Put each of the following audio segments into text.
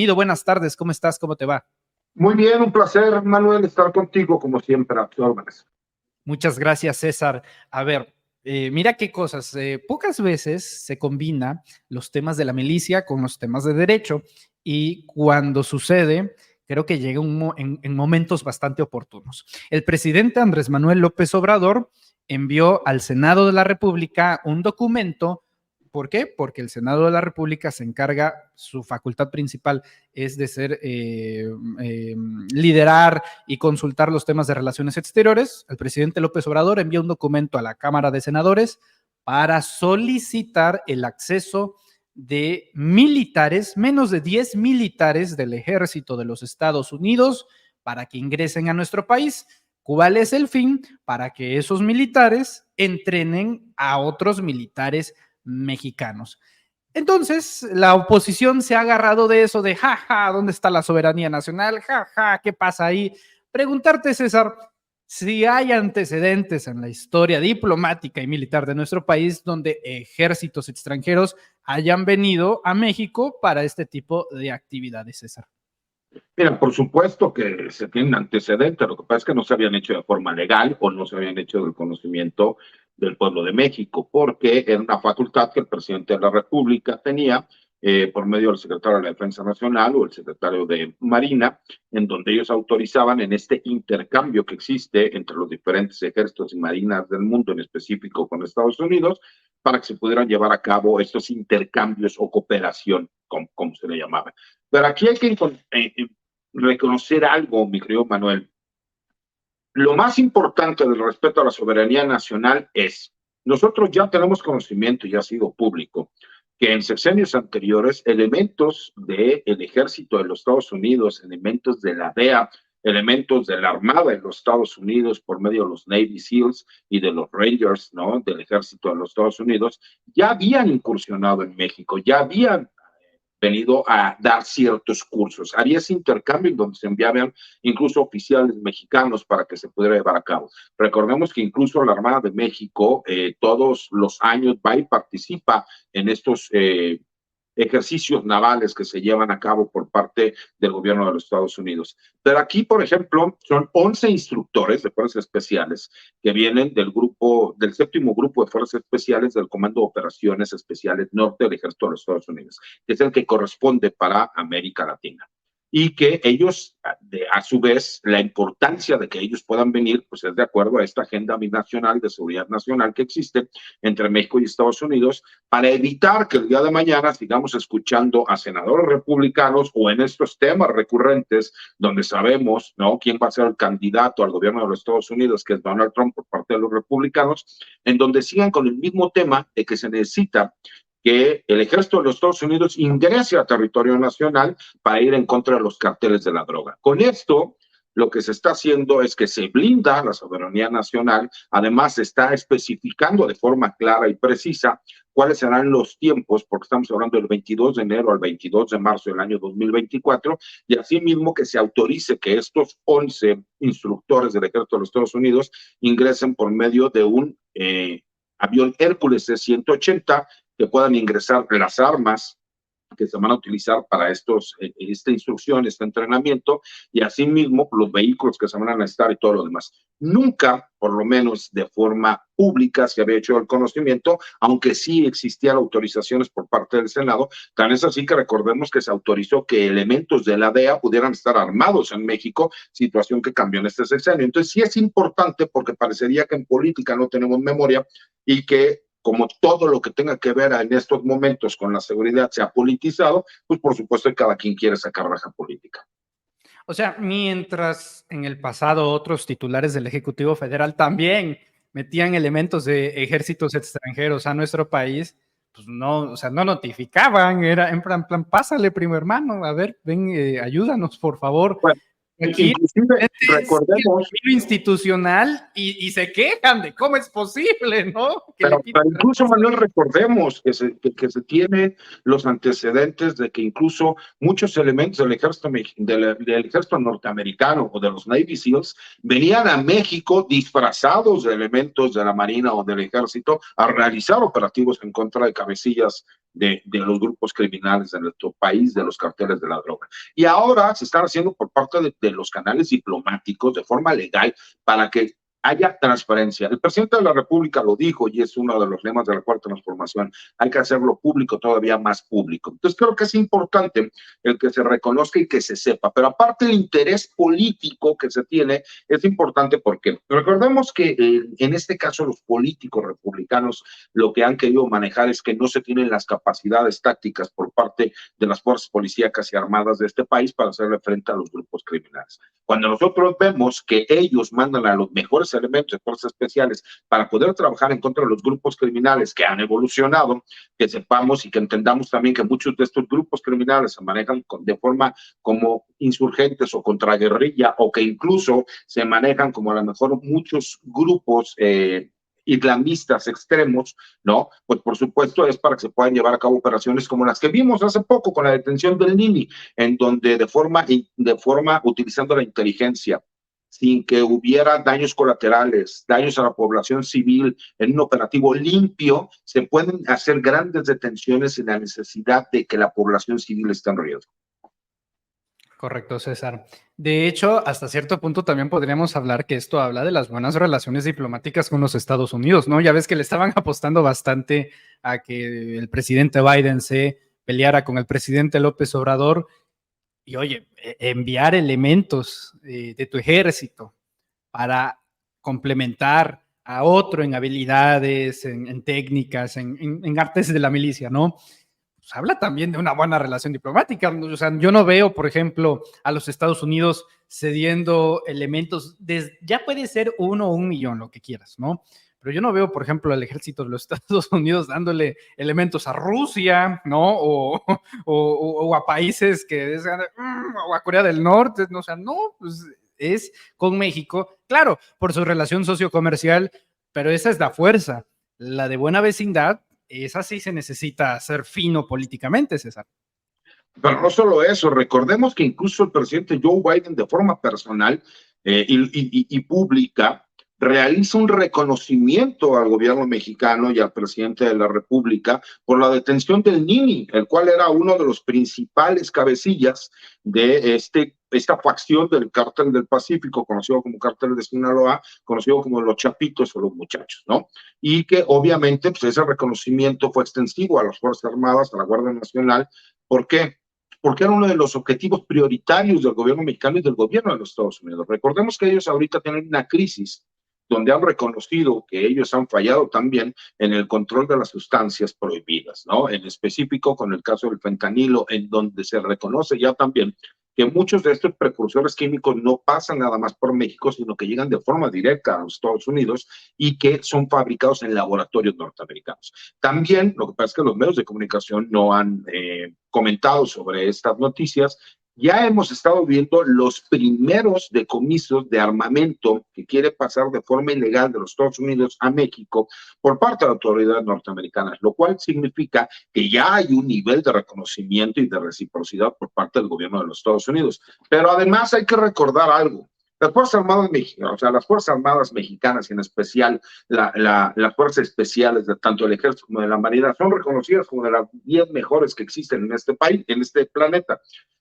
Buenas tardes, ¿cómo estás? ¿Cómo te va? Muy bien, un placer, Manuel, estar contigo, como siempre, a tus órdenes. Muchas gracias, César. A ver, mira qué cosas. Pocas veces se combina los temas de la milicia con los temas de derecho y cuando sucede, creo que llega en momentos bastante oportunos. El presidente Andrés Manuel López Obrador envió al Senado de la República un documento. ¿Por qué? Porque el Senado de la República se encarga, su facultad principal es de liderar y consultar los temas de relaciones exteriores. El presidente López Obrador envió un documento a la Cámara de Senadores para solicitar el acceso de militares, menos de 10 militares del ejército de los Estados Unidos para que ingresen a nuestro país. ¿Cuál es el fin? Para que esos militares entrenen a otros militares mexicanos. Entonces, la oposición se ha agarrado de eso de, jaja, ¿dónde está la soberanía nacional? Jaja, ¿qué pasa ahí? Preguntarte, César, si hay antecedentes en la historia diplomática y militar de nuestro país donde ejércitos extranjeros hayan venido a México para este tipo de actividades, César. Mira, por supuesto que se tienen antecedentes, lo que pasa es que no se habían hecho de forma legal o no se habían hecho del conocimiento del pueblo de México, porque era una facultad que el presidente de la República tenía por medio del secretario de la Defensa Nacional o el secretario de Marina, en donde ellos autorizaban en este intercambio que existe entre los diferentes ejércitos y marinas del mundo, en específico con Estados Unidos, para que se pudieran llevar a cabo estos intercambios o cooperación, como se le llamaba. Pero aquí hay que reconocer algo, mi querido Manuel. Lo más importante del respeto a la soberanía nacional es, nosotros ya tenemos conocimiento, y ha sido público, que en sexenios anteriores elementos del ejército de los Estados Unidos, elementos de la DEA, elementos de la Armada de los Estados Unidos por medio de los Navy SEALs y de los Rangers, ¿no?, del ejército de los Estados Unidos, ya habían incursionado en México, ya habían venido a dar ciertos cursos. Había ese intercambio en donde se enviaban incluso oficiales mexicanos para que se pudiera llevar a cabo. Recordemos que incluso la Armada de México todos los años va y participa en estos ejercicios navales que se llevan a cabo por parte del gobierno de los Estados Unidos. Pero aquí, por ejemplo, son 11 instructores de fuerzas especiales que vienen del séptimo grupo de fuerzas especiales del Comando de Operaciones Especiales Norte del Ejército de los Estados Unidos, que es el que corresponde para América Latina. Y que ellos, a su vez, la importancia de que ellos puedan venir, pues es de acuerdo a esta agenda binacional de seguridad nacional que existe entre México y Estados Unidos, para evitar que el día de mañana sigamos escuchando a senadores republicanos o en estos temas recurrentes donde sabemos, ¿no?, quién va a ser el candidato al gobierno de los Estados Unidos, que es Donald Trump por parte de los republicanos, en donde sigan con el mismo tema de que se necesita que el ejército de los Estados Unidos ingrese a territorio nacional para ir en contra de los carteles de la droga. Con esto, lo que se está haciendo es que se blinda la soberanía nacional, además se está especificando de forma clara y precisa cuáles serán los tiempos, porque estamos hablando del 22 de enero al 22 de marzo del año 2024, y asimismo que se autorice que estos 11 instructores del ejército de los Estados Unidos ingresen por medio de un avión Hércules C-180, que puedan ingresar las armas que se van a utilizar para esta instrucción, este entrenamiento, y asimismo los vehículos que se van a necesitar y todo lo demás. Nunca, por lo menos de forma pública, se había hecho el conocimiento, aunque sí existían autorizaciones por parte del Senado. Tan es así que recordemos que se autorizó que elementos de la DEA pudieran estar armados en México, situación que cambió en este sexenio. Entonces sí es importante, porque parecería que en política no tenemos memoria y que como todo lo que tenga que ver en estos momentos con la seguridad se ha politizado, pues por supuesto que cada quien quiere sacar raja política. O sea, mientras en el pasado otros titulares del Ejecutivo Federal también metían elementos de ejércitos extranjeros a nuestro país, pues no, o sea, no notificaban, era en plan, pásale, primo hermano, a ver, ven, ayúdanos, por favor. Bueno, Aquí Inclusive, es recordemos, el institucional y se quejan de cómo es posible, ¿no? Que le pero quiten incluso, Manuel, recordemos que se tiene los antecedentes de que incluso muchos elementos del del ejército norteamericano o de los Navy SEALs venían a México disfrazados de elementos de la Marina o del ejército a realizar operativos en contra de cabecillas de los grupos criminales de nuestro país, de los carteles de la droga. Y ahora se están haciendo por parte de los canales diplomáticos de forma legal para que haya transparencia. El presidente de la República lo dijo y es uno de los lemas de la cuarta transformación. Hay que hacerlo público, todavía más público. Entonces creo que es importante el que se reconozca y que se sepa. Pero aparte el interés político que se tiene es importante porque recordemos que en este caso los políticos republicanos lo que han querido manejar es que no se tienen las capacidades tácticas por parte de las fuerzas policíacas y armadas de este país para hacerle frente a los grupos criminales. Cuando nosotros vemos que ellos mandan a los mejores elementos de fuerzas especiales para poder trabajar en contra de los grupos criminales que han evolucionado, que sepamos y que entendamos también que muchos de estos grupos criminales se manejan de forma como insurgentes o contraguerrilla o que incluso se manejan como a lo mejor muchos grupos islamistas extremos, ¿no? Pues por supuesto es para que se puedan llevar a cabo operaciones como las que vimos hace poco con la detención del Nini, en donde de forma utilizando la inteligencia, sin que hubiera daños colaterales, daños a la población civil, en un operativo limpio, se pueden hacer grandes detenciones sin la necesidad de que la población civil esté en riesgo. Correcto, César. De hecho, hasta cierto punto también podríamos hablar que esto habla de las buenas relaciones diplomáticas con los Estados Unidos, ¿no? Ya ves que le estaban apostando bastante a que el presidente Biden se peleara con el presidente López Obrador y, oye, enviar elementos de tu ejército para complementar a otro en habilidades, en técnicas, en artes de la milicia, ¿no? Pues habla también de una buena relación diplomática. O sea, yo no veo, por ejemplo, a los Estados Unidos cediendo elementos, ya puede ser 1 o 1 millón, lo que quieras, ¿no? Pero yo no veo, por ejemplo, al ejército de los Estados Unidos dándole elementos a Rusia, ¿no? O a países que o a Corea del Norte, ¿no? O sea, no, pues es con México, claro, por su relación sociocomercial, pero esa es la fuerza. La de buena vecindad, esa sí se necesita ser fino políticamente, César. Pero no solo eso, recordemos que incluso el presidente Joe Biden de forma personal y pública realiza un reconocimiento al gobierno mexicano y al presidente de la República por la detención del Nini, el cual era uno de los principales cabecillas de esta facción del Cártel del Pacífico, conocido como Cártel de Sinaloa, conocido como los Chapitos o los Muchachos, ¿no? Y que obviamente pues, ese reconocimiento fue extensivo a las Fuerzas Armadas, a la Guardia Nacional. ¿Por qué? Porque era uno de los objetivos prioritarios del gobierno mexicano y del gobierno de los Estados Unidos. Recordemos que ellos ahorita tienen una crisis donde han reconocido que ellos han fallado también en el control de las sustancias prohibidas, ¿no? En específico con el caso del fentanilo, en donde se reconoce ya también que muchos de estos precursores químicos no pasan nada más por México, sino que llegan de forma directa a los Estados Unidos y que son fabricados en laboratorios norteamericanos. También, lo que pasa es que los medios de comunicación no han comentado sobre estas noticias. Ya hemos estado viendo los primeros decomisos de armamento que quiere pasar de forma ilegal de los Estados Unidos a México por parte de autoridades norteamericanas, lo cual significa que ya hay un nivel de reconocimiento y de reciprocidad por parte del gobierno de los Estados Unidos. Pero además hay que recordar algo. Las Fuerzas Armadas mexicanas, o sea, las Fuerzas Armadas mexicanas, y en especial las Fuerzas Especiales de tanto el Ejército como de la Marina, son reconocidas como de las 10 mejores que existen en este país, en este planeta.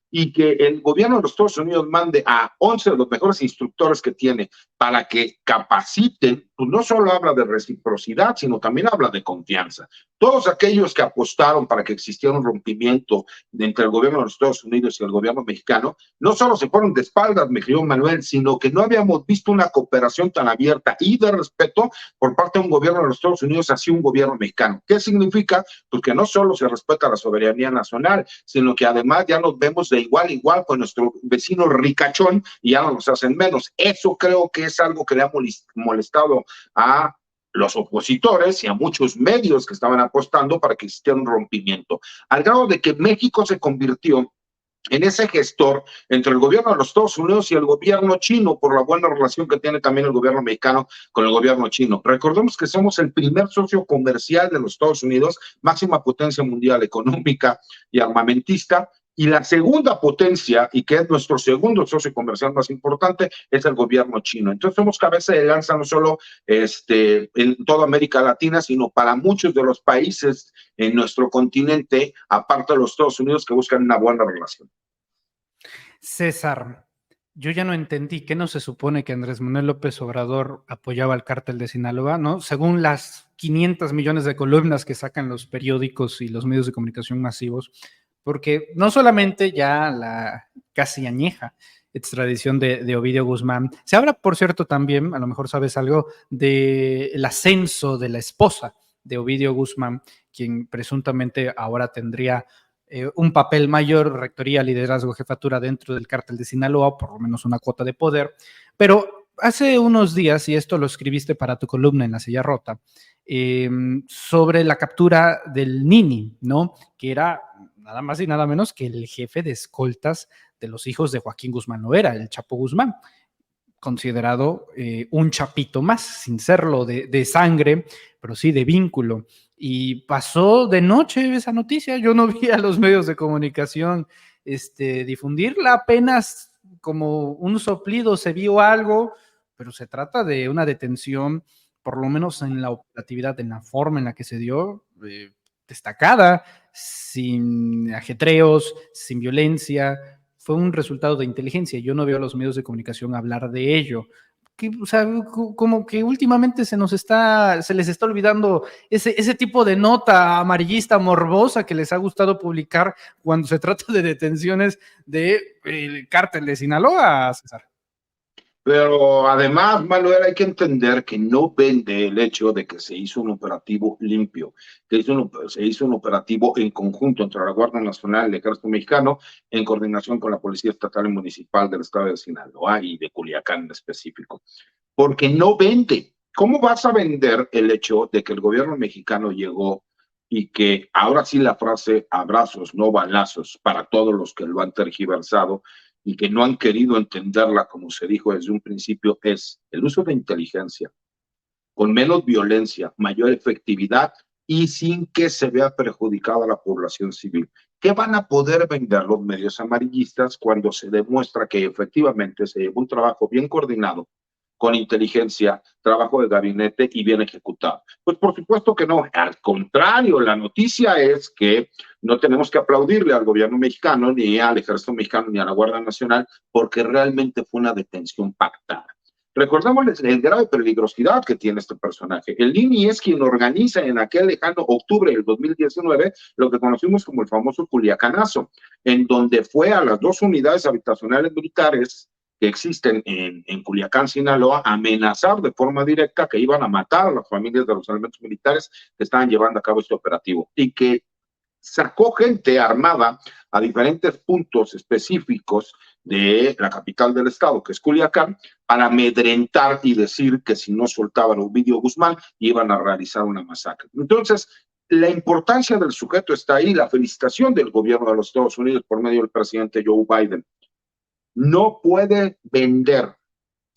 Y que el gobierno de los Estados Unidos mande a 11 de los mejores instructores que tiene para que capaciten, pues no solo habla de reciprocidad, sino también habla de confianza. Todos aquellos que apostaron para que existiera un rompimiento entre el gobierno de los Estados Unidos y el gobierno mexicano, no solo se fueron de espaldas, mi querido Manuel, sino que no habíamos visto una cooperación tan abierta y de respeto por parte de un gobierno de los Estados Unidos hacia un gobierno mexicano. ¿Qué significa? Pues que no solo se respeta la soberanía nacional, sino que además ya nos vemos de igual a igual con nuestro vecino ricachón y ya no nos hacen menos. Eso creo que es algo que le ha molestado a los opositores y a muchos medios que estaban apostando para que existiera un rompimiento, al grado de que México se convirtió en ese gestor entre el gobierno de los Estados Unidos y el gobierno chino, por la buena relación que tiene también el gobierno mexicano con el gobierno chino. Recordemos que somos el primer socio comercial de los Estados Unidos, máxima potencia mundial económica y armamentista, y la segunda potencia, y que es nuestro segundo socio comercial más importante, es el gobierno chino. Entonces somos cabeza de lanza no solo en toda América Latina, sino para muchos de los países en nuestro continente, aparte de los Estados Unidos, que buscan una buena relación. César, yo ya no entendí que no se supone que Andrés Manuel López Obrador apoyaba al cártel de Sinaloa, ¿no? Según las 500 millones de columnas que sacan los periódicos y los medios de comunicación masivos, porque no solamente ya la casi añeja extradición de Ovidio Guzmán, se habla, por cierto, también, a lo mejor sabes algo, del ascenso de la esposa de Ovidio Guzmán, quien presuntamente ahora tendría un papel mayor, rectoría, liderazgo, jefatura dentro del cártel de Sinaloa, por lo menos una cuota de poder. Pero hace unos días, y esto lo escribiste para tu columna en La Silla Rota, sobre la captura del Nini, ¿no? Que era nada más y nada menos que el jefe de escoltas de los hijos de Joaquín Guzmán Loera, el Chapo Guzmán, considerado un chapito más, sin serlo de sangre, pero sí de vínculo. Y pasó de noche esa noticia, yo no vi a los medios de comunicación difundirla, apenas como un soplido se vio algo, pero se trata de una detención, por lo menos en la operatividad, en la forma en la que se dio, destacada, sin ajetreos, sin violencia. Fue un resultado de inteligencia. Yo no veo a los medios de comunicación hablar de ello. O sea, como que últimamente se les está olvidando ese tipo de nota amarillista morbosa que les ha gustado publicar cuando se trata de detenciones del cártel de Sinaloa, César. Pero además, Manuel, hay que entender que no vende el hecho de que se hizo un operativo limpio, que se hizo un operativo en conjunto entre la Guardia Nacional y el Ejército Mexicano, en coordinación con la Policía Estatal y Municipal del Estado de Sinaloa y de Culiacán en específico. Porque no vende. ¿Cómo vas a vender el hecho de que el gobierno mexicano llegó y que ahora sí la frase abrazos, no balazos, para todos los que lo han tergiversado y que no han querido entenderla como se dijo desde un principio, es el uso de inteligencia con menos violencia, mayor efectividad y sin que se vea perjudicada la población civil? ¿Qué van a poder vender los medios amarillistas cuando se demuestra que efectivamente se llevó un trabajo bien coordinado, con inteligencia, trabajo de gabinete y bien ejecutado? Pues por supuesto que no, al contrario, la noticia es que no tenemos que aplaudirle al gobierno mexicano, ni al ejército mexicano, ni a la Guardia Nacional, porque realmente fue una detención pactada. Recordemos el grave peligrosidad que tiene este personaje. El Nini es quien organiza en aquel lejano octubre del 2019 lo que conocimos como el famoso Culiacanazo, en donde fue a las 2 unidades habitacionales militares que existen en Culiacán, Sinaloa, amenazar de forma directa que iban a matar a las familias de los elementos militares que estaban llevando a cabo este operativo y que sacó gente armada a diferentes puntos específicos de la capital del estado, que es Culiacán, para amedrentar y decir que si no soltaban a Ovidio Guzmán iban a realizar una masacre. Entonces, la importancia del sujeto está ahí, la felicitación del gobierno de los Estados Unidos por medio del presidente Joe Biden. No puede vender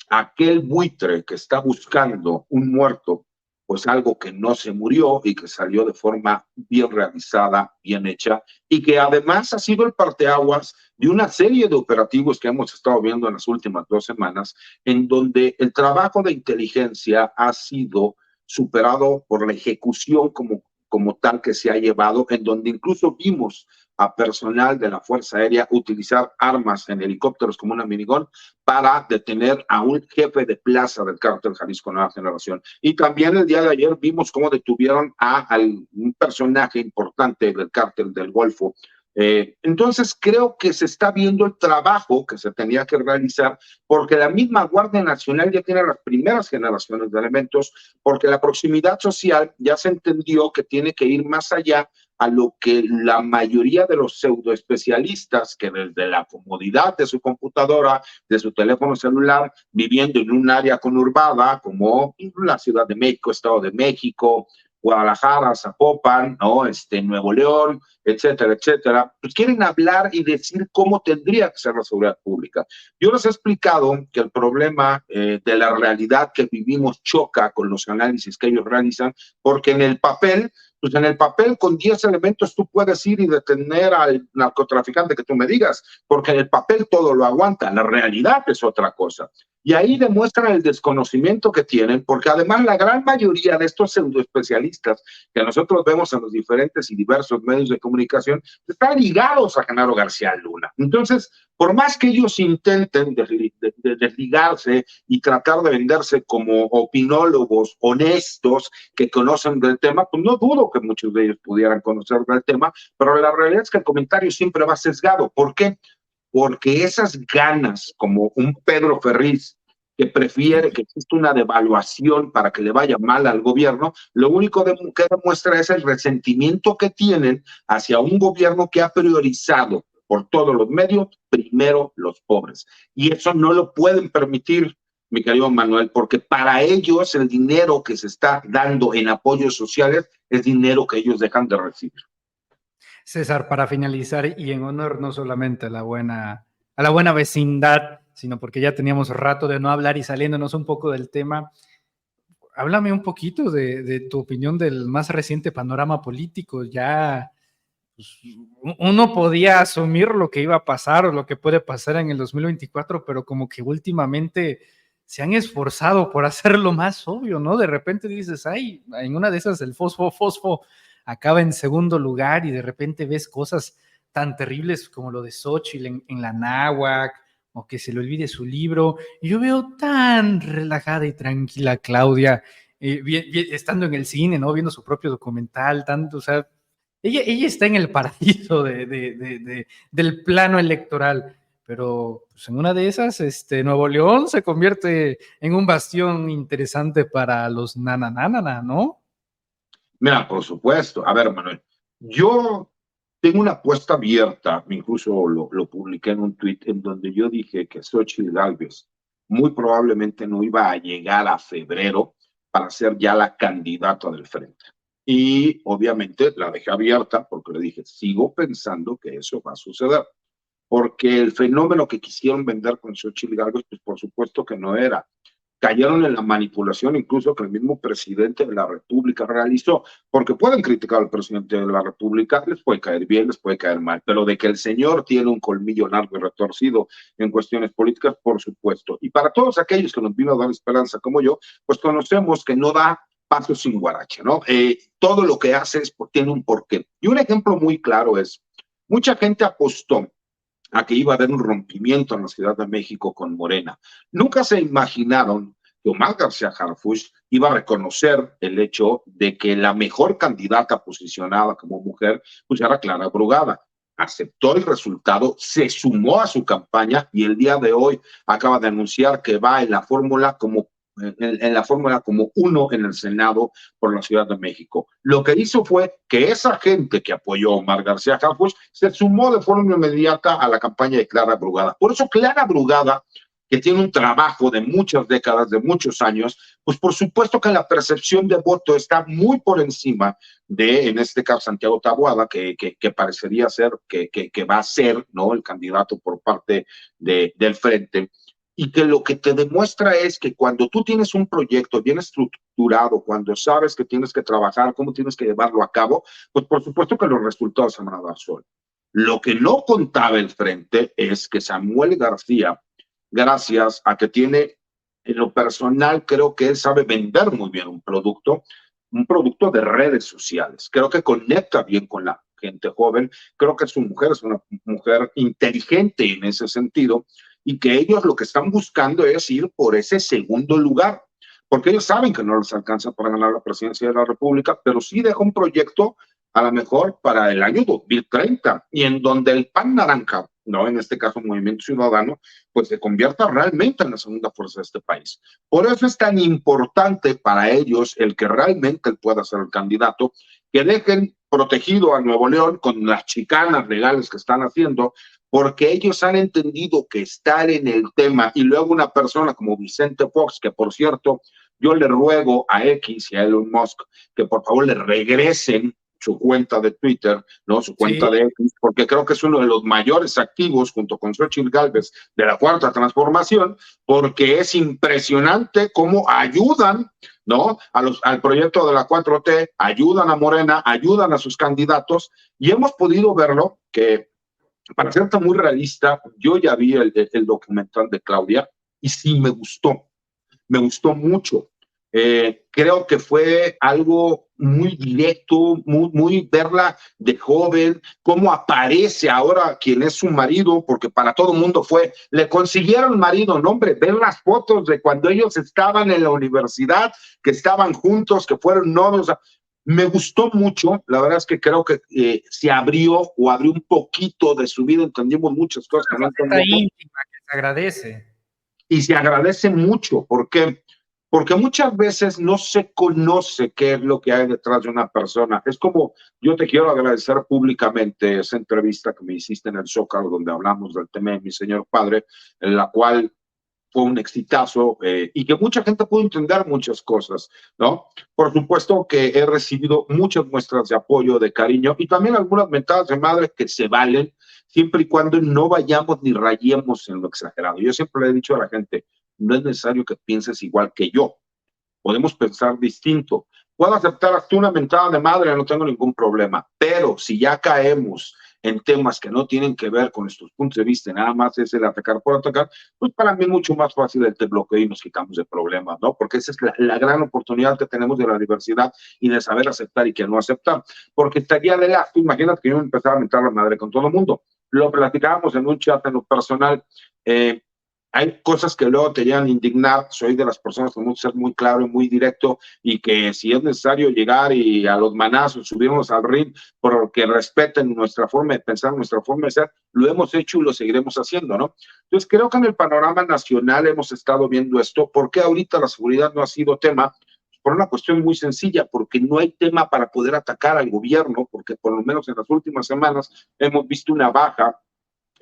aquel buitre que está buscando un muerto, pues algo que no se murió y que salió de forma bien realizada, bien hecha, y que además ha sido el parteaguas de una serie de operativos que hemos estado viendo en las últimas 2 semanas, en donde el trabajo de inteligencia ha sido superado por la ejecución como tal que se ha llevado, en donde incluso vimos a personal de la Fuerza Aérea utilizar armas en helicópteros como una minigón para detener a un jefe de plaza del cártel Jalisco Nueva Generación. Y también el día de ayer vimos cómo detuvieron a un personaje importante del cártel del Golfo. Entonces creo que se está viendo el trabajo que se tenía que realizar, porque la misma Guardia Nacional ya tiene las primeras generaciones de elementos, porque la proximidad social ya se entendió que tiene que ir más allá a lo que la mayoría de los pseudoespecialistas, que desde la comodidad de su computadora, de su teléfono celular, viviendo en un área conurbada como la Ciudad de México, Estado de México, Guadalajara, Zapopan, ¿no? Nuevo León, etcétera, etcétera, pues quieren hablar y decir cómo tendría que ser la seguridad pública. Yo les he explicado que el problema de la realidad que vivimos choca con los análisis que ellos realizan, porque en el papel, pues en el papel con 10 elementos tú puedes ir y detener al narcotraficante que tú me digas, porque en el papel todo lo aguanta, la realidad es otra cosa. Y ahí demuestran el desconocimiento que tienen, porque además la gran mayoría de estos pseudoespecialistas que nosotros vemos en los diferentes y diversos medios de comunicación están ligados a Genaro García Luna. Entonces, por más que ellos intenten desligarse y tratar de venderse como opinólogos honestos que conocen del tema, pues no dudo que muchos de ellos pudieran conocer del tema, pero la realidad es que el comentario siempre va sesgado. ¿Por qué? Porque esas ganas, como un Pedro Ferriz, que prefiere que exista una devaluación para que le vaya mal al gobierno, lo único que demuestra es el resentimiento que tienen hacia un gobierno que ha priorizado por todos los medios, primero los pobres. Y eso no lo pueden permitir, mi querido Manuel, porque para ellos el dinero que se está dando en apoyos sociales es dinero que ellos dejan de recibir. César, para finalizar, y en honor no solamente a la buena vecindad, sino porque ya teníamos rato de no hablar y saliéndonos un poco del tema, háblame un poquito de tu opinión del más reciente panorama político. Ya pues, uno podía asumir lo que iba a pasar o lo que puede pasar en el 2024, pero como que últimamente se han esforzado por hacerlo más obvio, ¿no? De repente dices, ay, en una de esas el fosfo acaba en segundo lugar y de repente ves cosas tan terribles como lo de Xóchitl en la náhuac, o que se le olvide su libro. Y yo veo tan relajada y tranquila a Claudia, estando en el cine, ¿no? Viendo su propio documental, tanto, o sea, ella está en el paraíso del plano electoral, pero pues, en una de esas, Nuevo León se convierte en un bastión interesante para los nananana, ¿no? Mira, por supuesto. A ver, Manuel, yo tengo una apuesta abierta, incluso lo publiqué en un tuit en donde yo dije que Xóchitl Gálvez muy probablemente no iba a llegar a febrero para ser ya la candidata del frente. Y obviamente la dejé abierta porque le dije, sigo pensando que eso va a suceder. Porque el fenómeno que quisieron vender con Xóchitl Gálvez, pues por supuesto que no era. Cayeron en la manipulación incluso que el mismo presidente de la República realizó, porque pueden criticar al presidente de la República, les puede caer bien, les puede caer mal, pero de que el señor tiene un colmillo largo y retorcido en cuestiones políticas, por supuesto. Y para todos aquellos que nos vino a dar esperanza como yo, pues conocemos que no da paso sin guarache, ¿no? Todo lo que hace tiene un porqué. Y un ejemplo muy claro es, mucha gente apostó a que iba a haber un rompimiento en la Ciudad de México con Morena. Nunca se imaginaron que Omar García Harfuch iba a reconocer el hecho de que la mejor candidata posicionada como mujer pues era Clara Brugada. Aceptó el resultado, se sumó a su campaña y el día de hoy acaba de anunciar que va en la fórmula como uno en el Senado por la Ciudad de México. Lo que hizo fue que esa gente que apoyó a Omar García Harfuch se sumó de forma inmediata a la campaña de Clara Brugada. Por eso Clara Brugada, que tiene un trabajo de muchas décadas, de muchos años, pues por supuesto que la percepción de voto está muy por encima de, en este caso, Santiago Taboada, que parecería ser, que va a ser, ¿no?, el candidato por parte del Frente. Y que lo que te demuestra es que cuando tú tienes un proyecto bien estructurado, cuando sabes que tienes que trabajar, cómo tienes que llevarlo a cabo, pues por supuesto que los resultados se van a dar solos. Lo que no contaba el Frente es que Samuel García, gracias a que tiene, en lo personal, creo que él sabe vender muy bien un producto de redes sociales. Creo que conecta bien con la gente joven. Creo que su mujer es una mujer inteligente en ese sentido y que ellos lo que están buscando es ir por ese segundo lugar, porque ellos saben que no les alcanza para ganar la presidencia de la República, pero sí deja un proyecto a lo mejor para el año 2030 y en donde el PAN naranja, no, en este caso Movimiento Ciudadano, pues se convierta realmente en la segunda fuerza de este país. Por eso es tan importante para ellos el que realmente él pueda ser el candidato, que dejen protegido a Nuevo León con las chicanas legales que están haciendo, porque ellos han entendido que estar en el tema y luego una persona como Vicente Fox, que por cierto Yo le ruego a X y a Elon Musk que por favor le regresen su cuenta de Twitter, ¿no? Su cuenta Sí. de X, porque creo que es uno de los mayores activos, junto con Xochitl Gálvez, de la Cuarta Transformación, porque es impresionante cómo ayudan, ¿no? Al proyecto de la 4T, ayudan a Morena, ayudan a sus candidatos, y hemos podido verlo que, para ser muy realista, yo ya vi el documental de Claudia y sí me gustó mucho. Creo que fue algo muy directo, muy verla de joven, cómo aparece ahora quien es su marido, porque para todo el mundo le consiguieron marido, no hombre, ver las fotos de cuando ellos estaban en la universidad, que estaban juntos, que fueron novios. O sea, me gustó mucho, la verdad es que creo que se abrió un poquito de su vida, entendimos muchas cosas que no Una faceta entendíamos íntima que se agradece. y se agradece mucho. ¿Por qué? Porque muchas veces no se conoce qué es lo que hay detrás de una persona. Es como, yo te quiero agradecer públicamente esa entrevista que me hiciste en el Zócalo, donde hablamos del tema de mi señor padre, en la cual fue un exitazo y que mucha gente pudo entender muchas cosas, ¿no? Por supuesto que he recibido muchas muestras de apoyo, de cariño y también algunas mentadas de madre que se valen siempre y cuando no vayamos ni rayemos en lo exagerado. Yo siempre le he dicho a la gente, no es necesario que pienses igual que yo, podemos pensar distinto. Puedo aceptar hasta una mentada de madre, no tengo ningún problema, pero si ya caemos en temas que no tienen que ver con nuestros puntos de vista, nada más es el atacar por atacar, pues para mí es mucho más fácil el te bloqueo y nos quitamos de problemas, ¿no? Porque esa es la gran oportunidad que tenemos de la diversidad y de saber aceptar y que no aceptar. Porque estaría de lástima, imagínate que yo empezara a mentar la madre con todo el mundo. Lo platicábamos en un chat en lo personal, hay cosas que luego te llegan a indignar. Soy de las personas que mucho ser muy claro y muy directo y que si es necesario llegar y a los manazos, subirnos al ring porque respeten nuestra forma de pensar, nuestra forma de ser, lo hemos hecho y lo seguiremos haciendo, ¿no? Entonces creo que en el panorama nacional hemos estado viendo esto. ¿Por qué ahorita la seguridad no ha sido tema? Por una cuestión muy sencilla, porque no hay tema para poder atacar al gobierno, porque por lo menos en las últimas semanas hemos visto una baja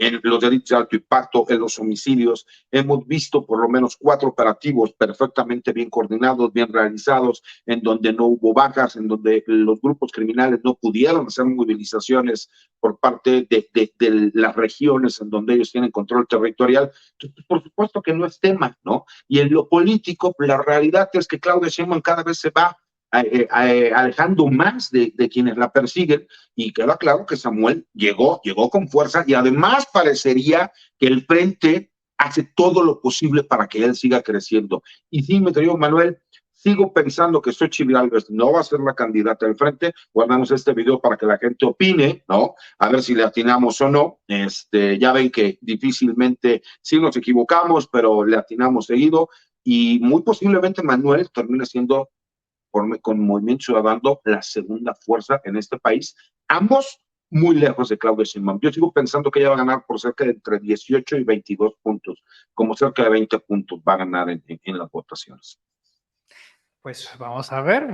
en los delitos de alto impacto, en los homicidios. Hemos visto por lo menos 4 operativos perfectamente bien coordinados, bien realizados, en donde no hubo bajas, en donde los grupos criminales no pudieron hacer movilizaciones por parte de las regiones en donde ellos tienen control territorial. Entonces, por supuesto que no es tema, ¿no? Y en lo político, la realidad es que Claudia Sheinbaum cada vez se va alejando más de quienes la persiguen, y queda claro que Samuel llegó con fuerza y además parecería que el frente hace todo lo posible para que él siga creciendo. Y sí, me digo, Manuel, sigo pensando que Xochitl Gálvez no va a ser la candidata del frente. Guardamos este video para que la gente opine, ¿no? A ver si le atinamos o no. Ya ven que difícilmente, sí nos equivocamos, pero le atinamos seguido, y muy posiblemente Manuel termine siendo con Movimiento Ciudadano la segunda fuerza en este país, ambos muy lejos de Claudia Sheinbaum. Yo sigo pensando que ella va a ganar por cerca de entre 18 y 22 puntos, como cerca de 20 puntos va a ganar en las votaciones. Pues vamos a ver.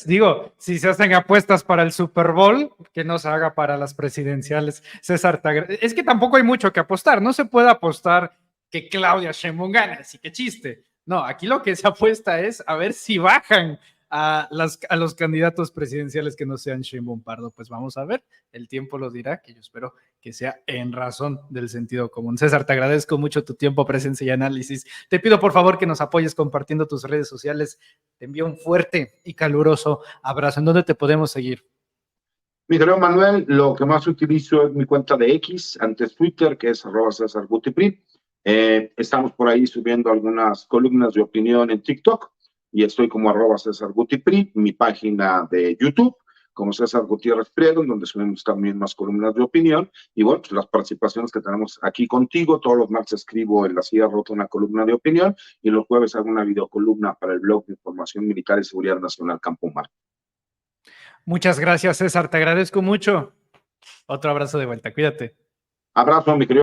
Digo, si se hacen apuestas para el Super Bowl, que no se haga para las presidenciales. César, es que tampoco hay mucho que apostar. No se puede apostar que Claudia Sheinbaum gane, así que chiste. No, aquí lo que se apuesta es a ver si bajan a los candidatos presidenciales que no sean Sheinbaum Pardo. Pues vamos a ver, el tiempo lo dirá, que yo espero que sea en razón del sentido común. César, te agradezco mucho tu tiempo, presencia y análisis. Te pido por favor que nos apoyes compartiendo tus redes sociales. Te envío un fuerte y caluroso abrazo. ¿En dónde te podemos seguir? Mi querido Manuel, lo que más utilizo es mi cuenta de X, antes Twitter, que es @CesarGutiPri. Estamos por ahí subiendo algunas columnas de opinión en TikTok y estoy como @CesarGutiPri, mi página de YouTube como César Gutiérrez Priedo, en donde subimos también más columnas de opinión, y bueno, pues las participaciones que tenemos aquí contigo. Todos los martes escribo en La Silla Rota una columna de opinión, y los jueves hago una videocolumna para el blog de Información Militar y Seguridad Nacional Campo Mar. Muchas gracias, César, te agradezco mucho. Otro abrazo de vuelta, cuídate. Abrazo, mi querido